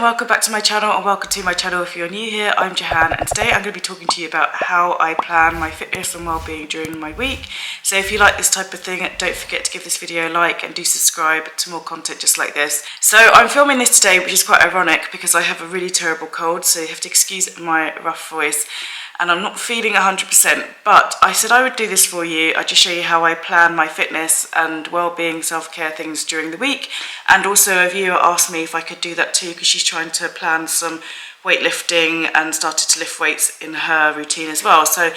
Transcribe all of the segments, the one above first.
and welcome back to my channel, and welcome to my channel if you're new here. I'm Jahan, and today I'm going to be talking to you about how I plan my fitness and well-being during my week. So if you like this type of thing, don't forget to give this video a like and do subscribe to more content just like this. So I'm filming this today, which is quite ironic because I have a really terrible cold, so you have to excuse my rough voice. And I'm not feeling 100%, but I said I would do this for you. I'd just show you how I plan my fitness and well-being, self-care things during the week. And also a viewer asked me if I could do that too, because she's trying to plan some weightlifting and started to lift weights in her routine as well. So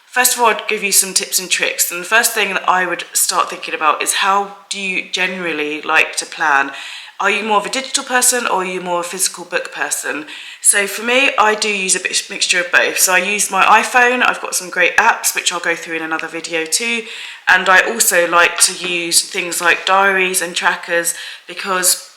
first of all, I'd give you some tips and tricks. And the first thing that I would start thinking about is, how do you generally like to plan? Are you more of a digital person, or are you more a physical book person? So for me, I do use a mixture of both. So I use my iPhone. I've got some great apps, which I'll go through in another video too. And I also like to use things like diaries and trackers, because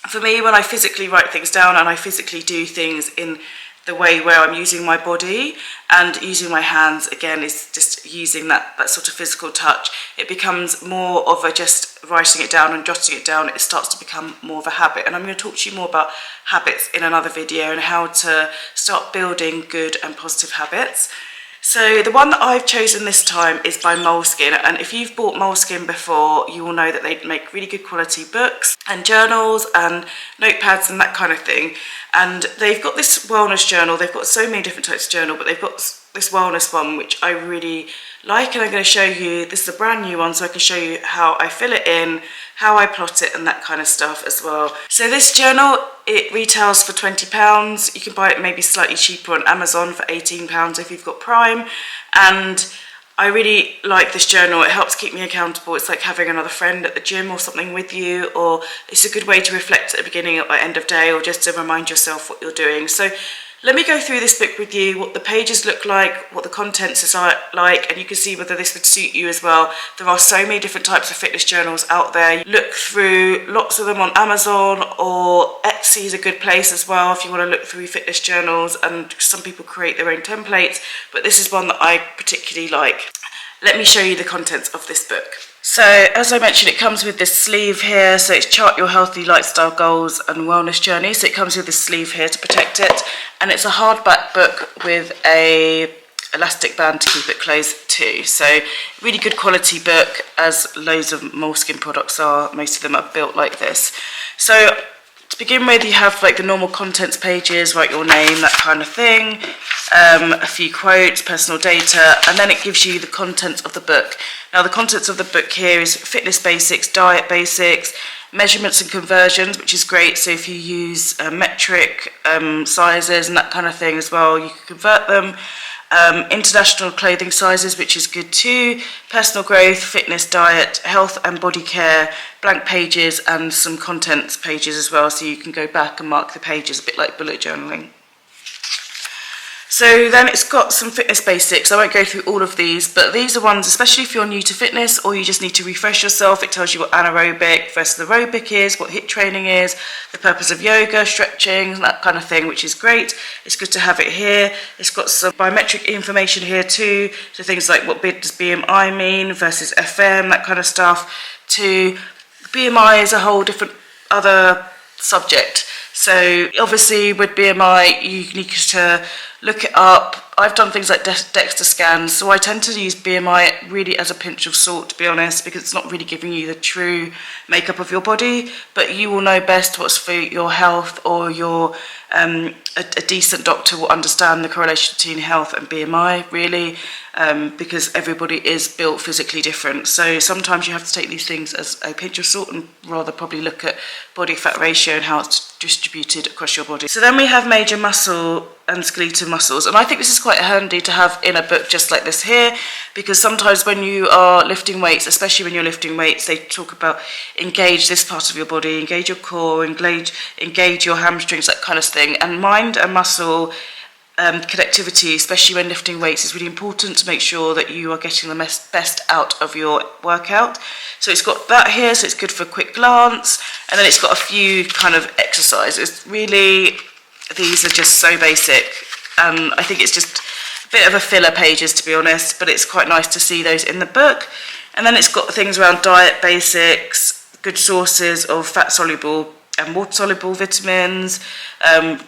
for me, when I physically write things down and I physically do things in the way where I'm using my body and using my hands, again, is just using that sort of physical touch, it becomes more of a just writing it down and jotting it down. It starts to become more of a habit. And I'm going to talk to you more about habits in another video and how to start building good and positive habits. So the one that I've chosen this time is by Moleskine, and if you've bought Moleskine before, you will know that they make really good quality books and journals and notepads and that kind of thing. And they've got this wellness journal. They've got so many different types of journal, but they've got this wellness one which I really like, and I'm going to show you. This is a brand new one, so I can show you how I fill it in, how I plot it, and that kind of stuff as well. So this journal, it retails for £20. You can buy it maybe slightly cheaper on Amazon for £18 if you've got Prime. And I really like this journal. It helps keep me accountable. It's like having another friend at the gym or something with you, or it's a good way to reflect at the beginning or end of day, or just to remind yourself what you're doing. So let me go through this book with you, what the pages look like, what the contents is like, and you can see whether this would suit you as well. There are so many different types of fitness journals out there. Look through lots of them on Amazon, or Etsy is a good place as well if you want to look through fitness journals, and some people create their own templates, but this is one that I particularly like. Let me show you the contents of this book. So as I mentioned, it comes with this sleeve here, so it's Chart Your Healthy Lifestyle Goals and Wellness Journey. So it comes with this sleeve here to protect it, and it's a hardback book with a elastic band to keep it closed too. So really good quality book, as loads of Moleskine products are. Most of them are built like this. So to begin with, you have like the normal contents pages, write your name, that kind of thing, a few quotes, personal data, and then it gives you the contents of the book. Now the contents of the book here is fitness basics, diet basics, measurements and conversions, which is great. So if you use metric sizes and that kind of thing as well, you can convert them. International clothing sizes, which is good too, personal growth, fitness, diet, health and body care, blank pages, and some contents pages as well, so you can go back and mark the pages, a bit like bullet journaling. So then it's got some fitness basics. I won't go through all of these, but these are ones, especially if you're new to fitness or you just need to refresh yourself. It tells you what anaerobic versus aerobic is, what HIIT training is, the purpose of yoga, stretching, that kind of thing, which is great. It's good to have it here. It's got some biometric information here too, so things like what does BMI mean versus FM, that kind of stuff. BMI is a whole different other subject. So obviously with BMI, you need to look it up. I've done things like DEXA scans, so I tend to use BMI really as a pinch of salt, to be honest, because it's not really giving you the true makeup of your body, but you will know best what's for your health, or your a decent doctor will understand the correlation between health and BMI, really, because everybody is built physically different. So sometimes you have to take these things as a pinch of salt and rather probably look at body fat ratio and how it's distributed across your body. So then we have major muscle and skeletal muscles, and I think this is quite handy to have in a book just like this here, because sometimes when you are lifting weights, especially when you're lifting weights, they talk about engage this part of your body, engage your core, engage your hamstrings, that kind of thing. And mind and muscle connectivity, especially when lifting weights, is really important to make sure that you are getting the best out of your workout. So it's got that here, so it's good for a quick glance, and then it's got a few kind of exercises. Really, these are just so basic, and I think it's just a bit of a filler pages, to be honest, but it's quite nice to see those in the book. And then it's got things around diet basics, good sources of fat-soluble and water-soluble vitamins,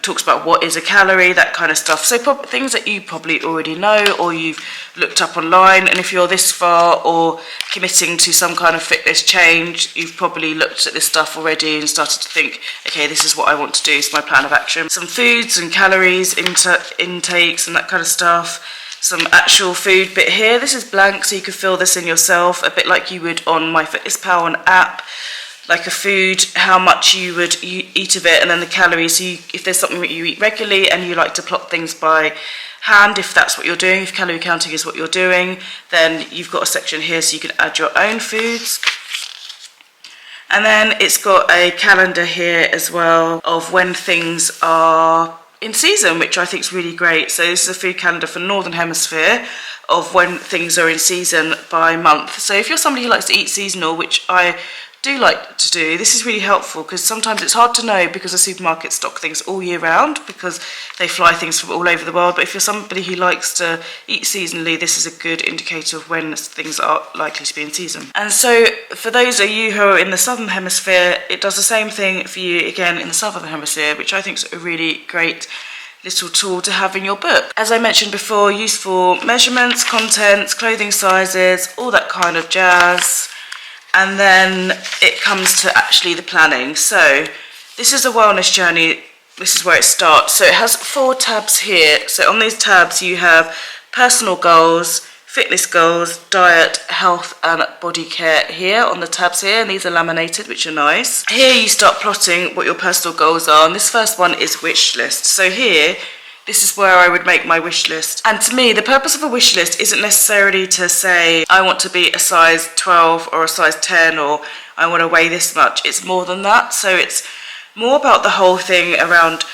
talks about what is a calorie, that kind of stuff. So things that you probably already know or you've looked up online, and if you're this far or committing to some kind of fitness change, you've probably looked at this stuff already and started to think, okay, this is what I want to do, it's my plan of action. Some foods and calories, intakes and that kind of stuff. Some actual food bit here. This is blank, so you can fill this in yourself, a bit like you would on MyFitnessPal, an app, like a food, how much you would eat of it, and then the calories. So if there's something that you eat regularly and you like to plot things by hand, if that's what you're doing, if calorie counting is what you're doing, then you've got a section here so you can add your own foods. And then it's got a calendar here as well of when things are in season, which I think is really great. So this is a food calendar for Northern Hemisphere of when things are in season by month. So if you're somebody who likes to eat seasonal, which I do like to do, this is really helpful because sometimes it's hard to know because the supermarkets stock things all year round because they fly things from all over the world. But if you're somebody who likes to eat seasonally, this is a good indicator of when things are likely to be in season. And so for those of you who are in the Southern Hemisphere, it does the same thing for you again in the Southern Hemisphere, which I think is a really great little tool to have in your book. As I mentioned before, useful measurements, contents, clothing sizes, all that kind of jazz. And then it comes to actually the planning. So this is a wellness journey. This is where it starts. So it has 4 tabs here. So on these tabs you have personal goals, fitness goals, diet, health and body care here on the tabs here, and these are laminated, which are nice. Here you start plotting what your personal goals are, and this first one is wish list. So here, this is where I would make my wish list. And to me, the purpose of a wish list isn't necessarily to say, I want to be a size 12 or a size 10 or I want to weigh this much. It's more than that. So it's more about the whole thing around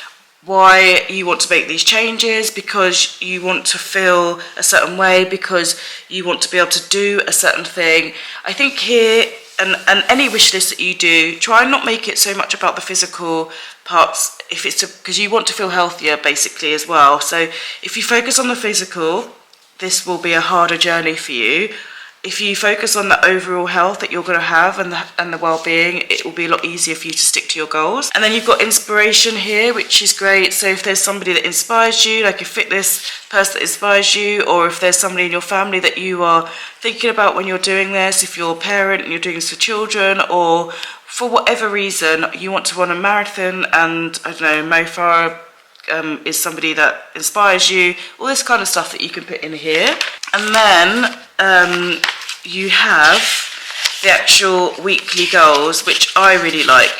why you want to make these changes, because you want to feel a certain way, because you want to be able to do a certain thing. I think here, and any wish list that you do, try and not make it so much about the physical parts, if it's because you want to feel healthier basically as well. So if you focus on the physical, this will be a harder journey for you. If you focus on the overall health that you're going to have and the well-being, it will be a lot easier for you to stick to your goals. And then you've got inspiration here, which is great. So if there's somebody that inspires you, like a fitness person that inspires you, or if there's somebody in your family that you are thinking about when you're doing this, if you're a parent and you're doing this for children, or for whatever reason you want to run a marathon and, I don't know, Mo Farah is somebody that inspires you, all this kind of stuff that you can put in here. And then you have the actual weekly goals, which I really like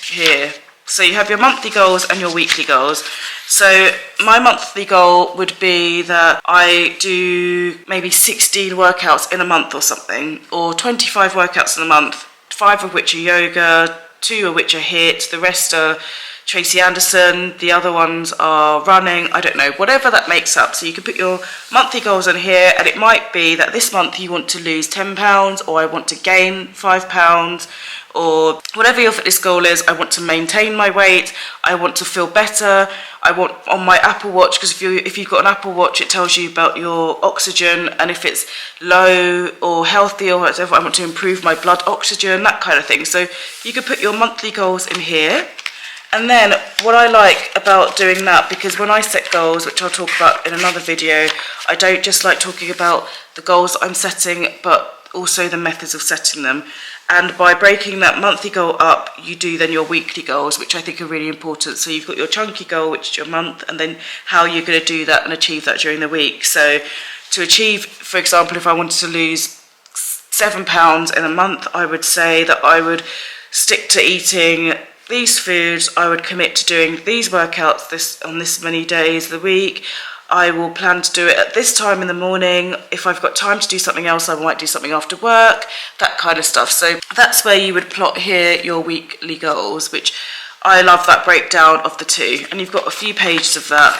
here. So you have your monthly goals and your weekly goals. So my monthly goal would be that I do maybe 16 workouts in a month or something, or 25 workouts in a month, 5 of which are yoga, 2 of which are HIIT, the rest are Tracy Anderson, the other ones are running, I don't know, whatever that makes up. So you can put your monthly goals on here, and it might be that this month you want to lose 10 pounds, or I want to gain 5 pounds, or whatever your fitness goal is. I want to maintain my weight, I want to feel better, I want on my Apple Watch, because if you've got an Apple Watch, it tells you about your oxygen, and if it's low or healthy or whatever, I want to improve my blood oxygen, that kind of thing. So you can put your monthly goals in here. And then what I like about doing that, because when I set goals, which I'll talk about in another video, I don't just like talking about the goals I'm setting, but also the methods of setting them. And by breaking that monthly goal up, you do then your weekly goals, which I think are really important. So you've got your chunky goal, which is your month, and then how you're going to do that and achieve that during the week. So to achieve, for example, if I wanted to lose 7 pounds in a month, I would say that I would stick to eating these foods, I would commit to doing these workouts on this many days of the week. I will plan to do it at this time in the morning. If I've got time to do something else, I might do something after work, that kind of stuff. So that's where you would plot here your weekly goals, which I love that breakdown of the two. And you've got a few pages of that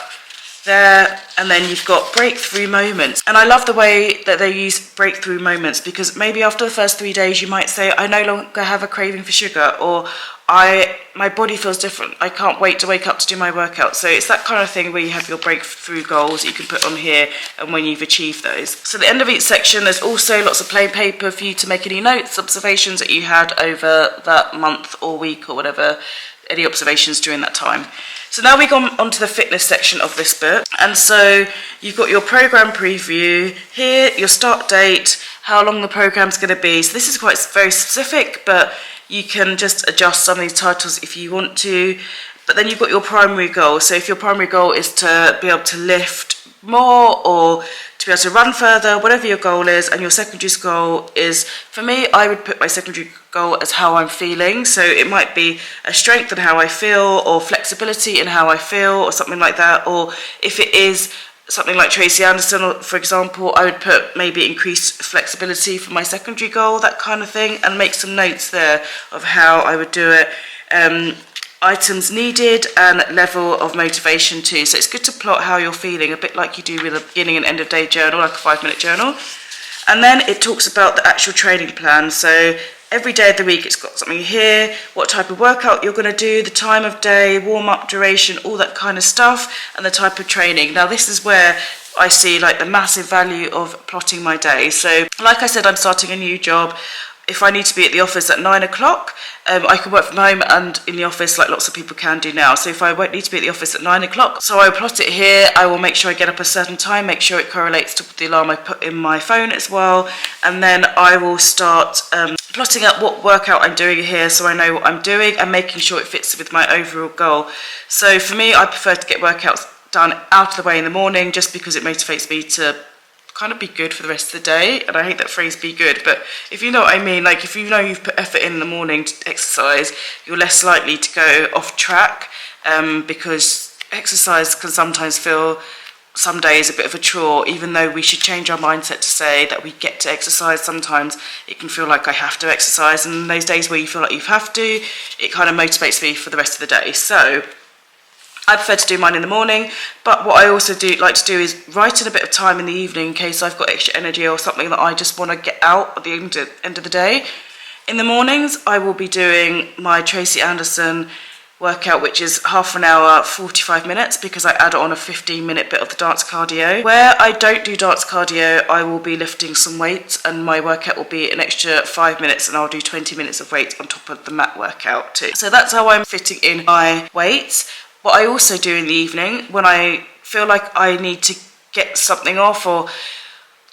there, and then you've got breakthrough moments. And I love the way that they use breakthrough moments, because maybe after the first 3 days you might say, I no longer have a craving for sugar, or my body feels different, I can't wait to wake up to do my workout. So it's that kind of thing where you have your breakthrough goals that you can put on here, and when you've achieved those. So at the end of each section there's also lots of plain paper for you to make any notes, observations that you had over that month or week or whatever any observations during that time. So now we go on to the fitness section of this book, and so you've got your program preview here, your start date, how long the program's going to be. So this is quite very specific, but you can just adjust some of these titles if you want to. But then you've got your primary goal. So if your primary goal is to be able to lift more or to be able to run further, whatever your goal is, and your secondary goal is, for me, I would put my secondary goal as how I'm feeling. So it might be a strength in how I feel, or flexibility in how I feel, or something like that. Or if it is something like Tracy Anderson, for example, I would put maybe increased flexibility for my secondary goal, that kind of thing, and make some notes there of how I would do it. Items needed and level of motivation too. So it's good to plot how you're feeling, a bit like you do with a beginning and end of day journal, like a 5-minute journal. And then it talks about the actual training plan. So every day of the week it's got something here, what type of workout you're going to do, the time of day, warm-up, duration, all that kind of stuff, and the type of training. Now this is where I see like the massive value of plotting my day. So like I said, I'm starting a new job. If I need to be at the office at 9 o'clock, I can work from home and in the office like lots of people can do now. So if I won't need to be at the office at 9 o'clock, so I will plot it here. I will make sure I get up at a certain time, make sure it correlates to the alarm I put in my phone as well. And then I will start plotting out what workout I'm doing here so I know what I'm doing and making sure it fits with my overall goal. So for me, I prefer to get workouts done out of the way in the morning just because it motivates me to kind of be good for the rest of the day. And I hate that phrase, be good, but if you know what I mean, like if you know you've put effort in the morning to exercise, you're less likely to go off track, because exercise can sometimes feel some days a bit of a chore. Even though we should change our mindset to say that we get to exercise, sometimes it can feel like I have to exercise, and those days where you feel like you have to, it kind of motivates me for the rest of the day. So I prefer to do mine in the morning, but what I also like to do is write in a bit of time in the evening in case I've got extra energy or something that I just want to get out at the end of the day. In the mornings, I will be doing my Tracy Anderson workout, which is half an hour, 45 minutes, because I add on a 15-minute bit of the dance cardio. Where I don't do dance cardio, I will be lifting some weights, and my workout will be an extra 5 minutes, and I'll do 20 minutes of weights on top of the mat workout too. So that's how I'm fitting in my weights. What I also do in the evening, when I feel like I need to get something off, or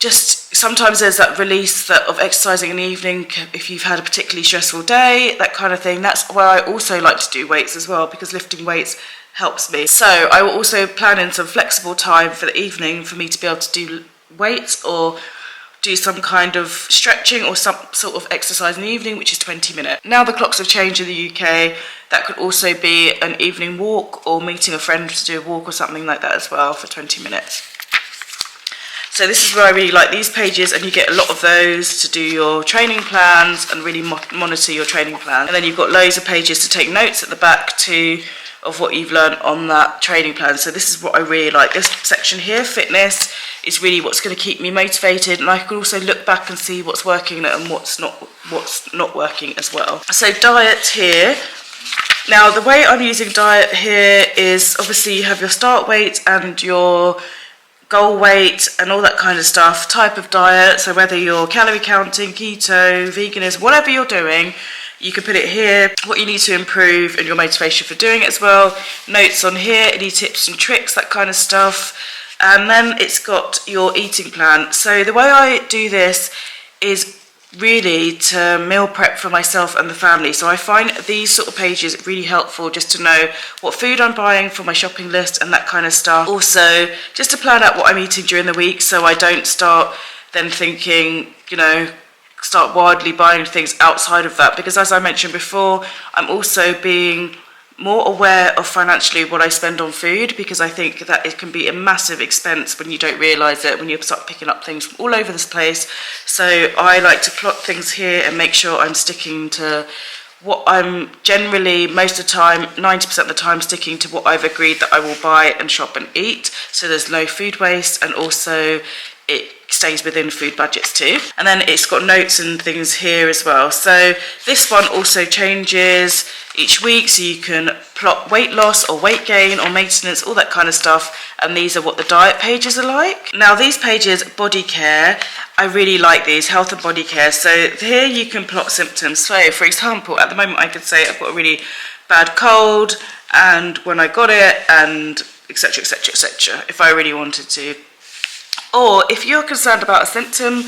just sometimes there's that release of exercising in the evening if you've had a particularly stressful day, that kind of thing. That's where I also like to do weights as well, because lifting weights helps me. So I will also plan in some flexible time for the evening for me to be able to do weights or do some kind of stretching or some sort of exercise in the evening, which is 20 minutes. Now the clocks have changed in the UK, that could also be an evening walk or meeting a friend to do a walk or something like that as well for 20 minutes. So this is where I really like these pages, and you get a lot of those to do your training plans and really monitor your training plan. And then you've got loads of pages to take notes at the back too of what you've learned on that training plan. So this is what I really like. This section here, fitness, is really what's going to keep me motivated, and I can also look back and see what's working and what's not working as well. So diet here. Now the way I'm using diet here is obviously you have your start weight and your goal weight and all that kind of stuff, type of diet. So whether you're calorie counting, keto, veganism, whatever you're doing, you can put it here, what you need to improve and your motivation for doing it as well. Notes on here, any tips and tricks, that kind of stuff. And then it's got your eating plan. So the way I do this is really to meal prep for myself and the family. So I find these sort of pages really helpful just to know what food I'm buying for my shopping list and that kind of stuff. Also, just to plan out what I'm eating during the week so I don't start then thinking, start wildly buying things outside of that. Because as I mentioned before, I'm also being more aware of financially what I spend on food, because I think that it can be a massive expense when you don't realise it, when you start picking up things from all over this place. So I like to plot things here and make sure I'm sticking to what I'm generally, most of the time, 90% of the time, sticking to what I've agreed that I will buy and shop and eat. So there's no food waste, and also it stays within food budgets too. And then it's got notes and things here as well. So this one also changes each week, so you can plot weight loss or weight gain or maintenance, all that kind of stuff. And these are what the diet pages are like. Now these pages, body care, I really like these, health and body care. So here you can plot symptoms. So for example, at the moment I could say I've got a really bad cold and when I got it, and etc, etc, etc, if I really wanted to. Or if you're concerned about a symptom,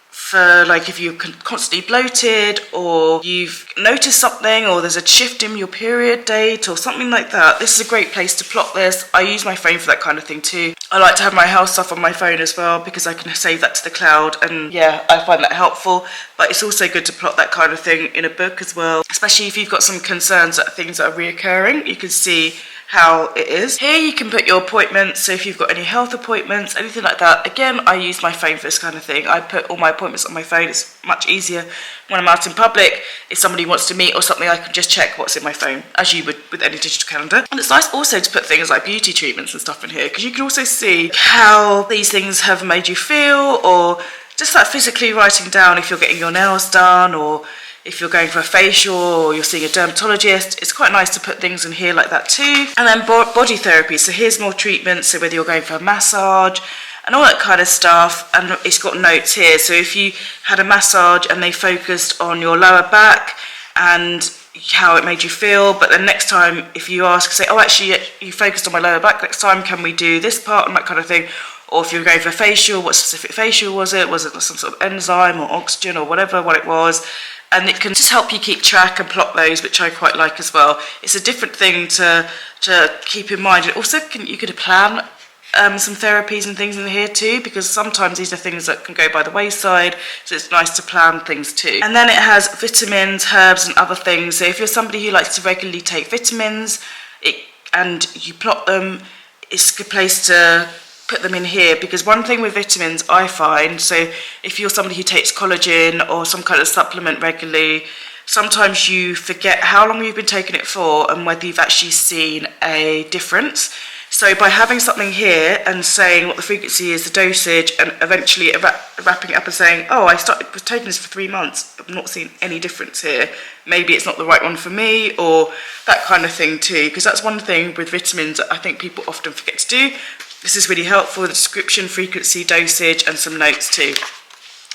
for like if you're constantly bloated, or you've noticed something, or there's a shift in your period date or something like that, this is a great place to plot this. I use my phone for that kind of thing too. I like to have my health stuff on my phone as well because I can save that to the cloud, and yeah, I find that helpful. But it's also good to plot that kind of thing in a book as well, especially if you've got some concerns that things that are reoccurring. You can see how it is. Here you can put your appointments, so if you've got any health appointments, anything like that. Again, I use my phone for this kind of thing. I put all my appointments on my phone. It's much easier when I'm out in public. If somebody wants to meet or something, I can just check what's in my phone, as you would with any digital calendar. And it's nice also to put things like beauty treatments and stuff in here, because you can also see how these things have made you feel, or just like physically writing down if you're getting your nails done, or if you're going for a facial, or you're seeing a dermatologist. It's quite nice to put things in here like that too. And then body therapy. So here's more treatments. So whether you're going for a massage and all that kind of stuff. And it's got notes here. So if you had a massage and they focused on your lower back and how it made you feel, but then next time if you ask, say, oh, actually you focused on my lower back, next time can we do this part, and that kind of thing. Or if you're going for a facial, what specific facial was it? Was it some sort of enzyme or oxygen or whatever, what it was? And it can just help you keep track and plot those, which I quite like as well. It's a different thing to keep in mind. And also you could plan some therapies and things in here too, because sometimes these are things that can go by the wayside, so it's nice to plan things too. And then it has vitamins, herbs and other things. So if you're somebody who likes to regularly take vitamins and you plot them, it's a good place to put them in here, because one thing with vitamins I find, so if you're somebody who takes collagen or some kind of supplement regularly, sometimes you forget how long you've been taking it for and whether you've actually seen a difference. So by having something here and saying what the frequency is, the dosage, and eventually wrapping it up and saying, oh, I was taking this for 3 months, I've not seen any difference here, maybe it's not the right one for me, or that kind of thing too, because that's one thing with vitamins that I think people often forget to do. This is really helpful, the description, frequency, dosage, and some notes too.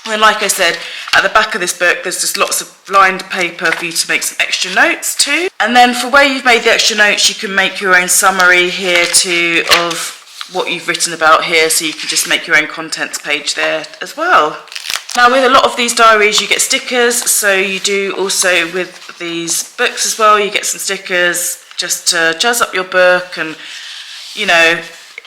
And like I said, at the back of this book, there's just lots of lined paper for you to make some extra notes too. And then for where you've made the extra notes, you can make your own summary here too of what you've written about here, so you can just make your own contents page there as well. Now with a lot of these diaries you get stickers, so you do also with these books as well, you get some stickers just to jazz up your book and, you know,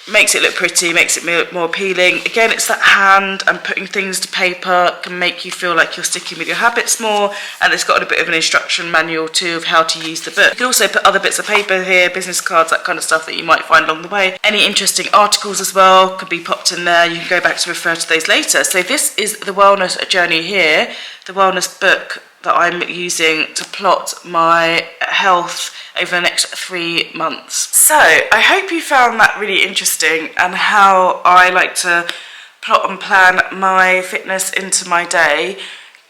makes it look pretty, makes it more appealing. Again, it's that hand and putting things to paper can make you feel like you're sticking with your habits more, and it's got a bit of an instruction manual too of how to use the book. You can also put other bits of paper here, business cards, that kind of stuff that you might find along the way. Any interesting articles as well could be popped in there. You can go back to refer to those later. So this is the wellness journey here, the wellness book that I'm using to plot my health over the next 3 months. So I hope you found that really interesting, and how I like to plot and plan my fitness into my day.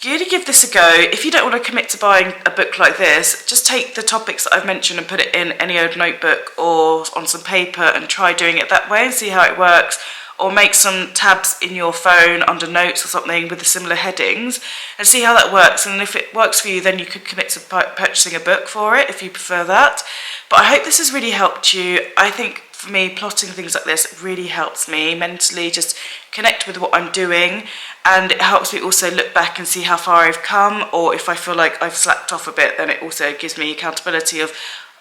Really give this a go. If you don't want to commit to buying a book like this, just take the topics that I've mentioned and put it in any old notebook or on some paper and try doing it that way and see how it works. Or make some tabs in your phone under notes or something with the similar headings and see how that works. And if it works for you, then you could commit to purchasing a book for it if you prefer that. But I hope this has really helped you. I think for me, plotting things like this really helps me mentally just connect with what I'm doing, and it helps me also look back and see how far I've come, or if I feel like I've slacked off a bit, then it also gives me accountability of,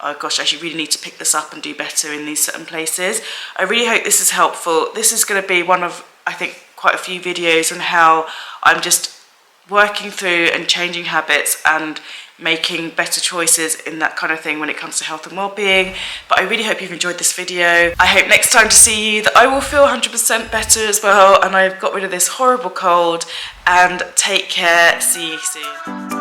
oh gosh, I actually really need to pick this up and do better in these certain places. I really hope this is helpful. This is going to be one of, I think, quite a few videos on how I'm just working through and changing habits and making better choices in that kind of thing when it comes to health and well-being. But I really hope you've enjoyed this video. I hope next time to see you that I will feel 100% better as well, and I've got rid of this horrible cold. And take care. See you soon.